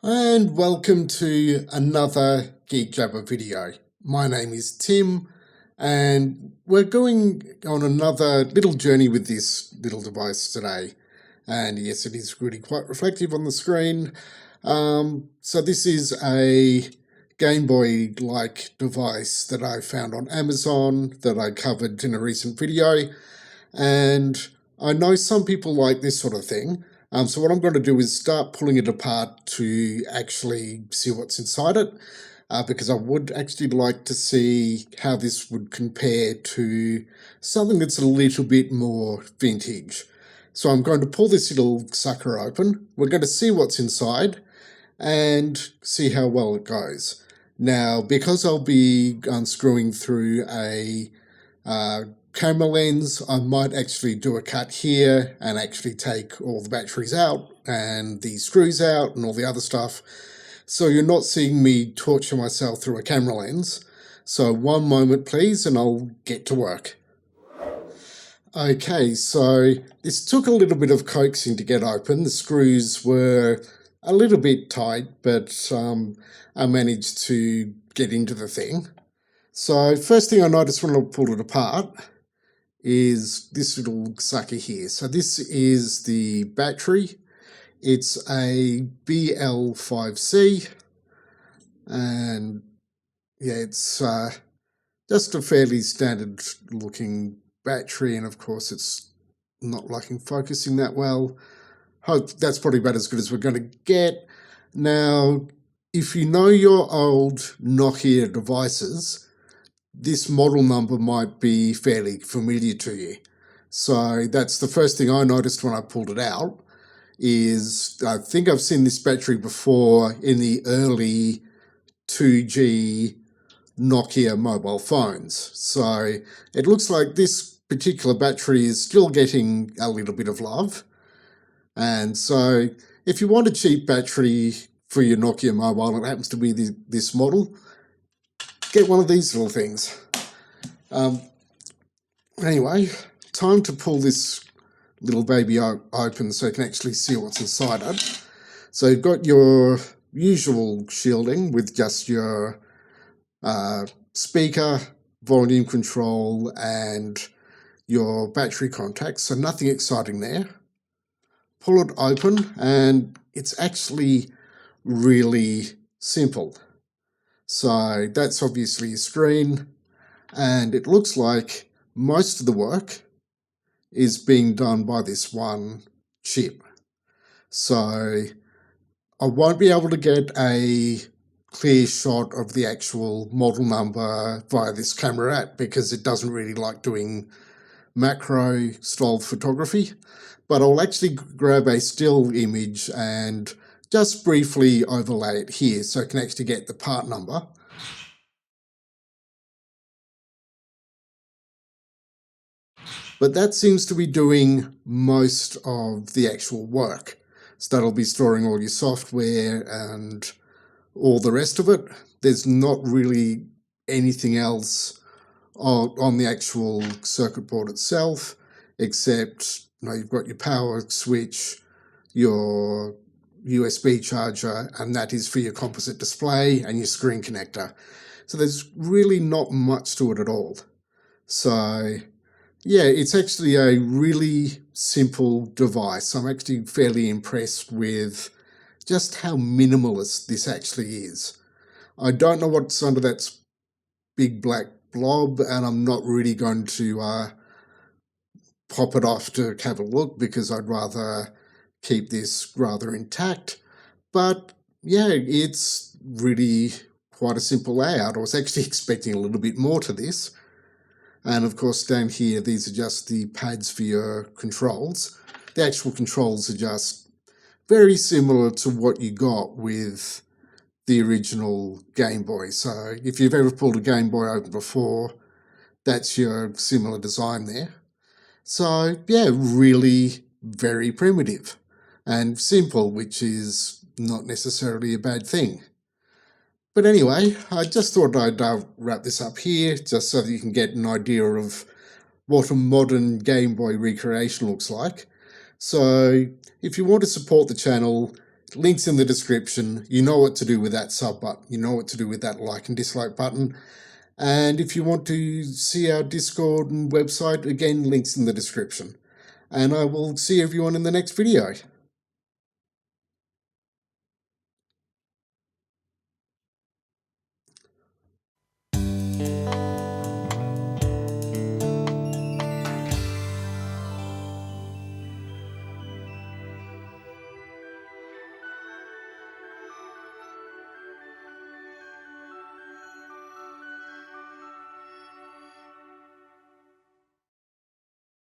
And welcome to another Geek Jabber video. My name is Tim, and we're going on another little journey with this little device today. And yes, it is really quite reflective on the screen. So this is a Game Boy-like device that I found on Amazon that I covered in a recent video. And I know some people like this sort of thing. So what I'm going to do is start pulling it apart to actually see what's inside it, because I would actually like to see how this would compare to something that's a little bit more vintage. So I'm going to pull this little sucker open. We're going to see what's inside and see how well it goes. Now, because I'll be unscrewing through a camera lens, I might actually do a cut here and actually take all the batteries out and the screws out and all the other stuff. So you're not seeing me torture myself through a camera lens. So one moment please and I'll get to work. Okay, so this took a little bit of coaxing to get open. The screws were a little bit tight, but I managed to get into the thing. So first thing I noticed when I pulled it apart is this little sucker here. So this is the battery. It's a BL5C, and yeah, it's just a fairly standard looking battery, and of course it's not liking focusing that well. Hope that's probably about as good as we're going to get. Now, if you know your old Nokia devices, this model number might be fairly familiar to you. So that's the first thing I noticed when I pulled it out, is I think I've seen this battery before in the early 2G Nokia mobile phones. So it looks like this particular battery is still getting a little bit of love. And so if you want a cheap battery for your Nokia mobile, it happens to be this model, get one of these little things. Anyway, time to pull this little baby open so you can actually see what's inside it. So you've got your usual shielding with just your speaker, volume control, and your battery contacts. So nothing exciting there. Pull it open and it's actually really simple. So that's obviously a screen, and it looks like most of the work is being done by this one chip. So I won't be able to get a clear shot of the actual model number via this camera app because it doesn't really like doing macro style photography, but I'll actually grab a still image and just briefly overlay it here so I can actually get the part number. But that seems to be doing most of the actual work. So that'll be storing all your software and all the rest of it. There's not really anything else on the actual circuit board itself, except you've got your power switch, your USB charger, and that is for your composite display, and your screen connector. So there's really not much to it at all. So yeah, it's actually a really simple device. I'm actually fairly impressed with just how minimalist this actually is. I don't know what's under that big black blob, and I'm not really going to pop it off to have a look because I'd rather keep this rather intact. But yeah, it's really quite a simple layout. I was actually expecting a little bit more to this. And of course down here, these are just the pads for your controls. The actual controls are just very similar to what you got with the original Game Boy. So if you've ever pulled a Game Boy open before, that's your similar design there. So yeah, really very primitive and simple, which is not necessarily a bad thing. But anyway, I just thought I'd wrap this up here just so that you can get an idea of what a modern Game Boy recreation looks like. So if you want to support the channel, links in the description. You know what to do with that sub button. You know what to do with that like and dislike button. And if you want to see our Discord and website, again, links in the description. And I will see everyone in the next video.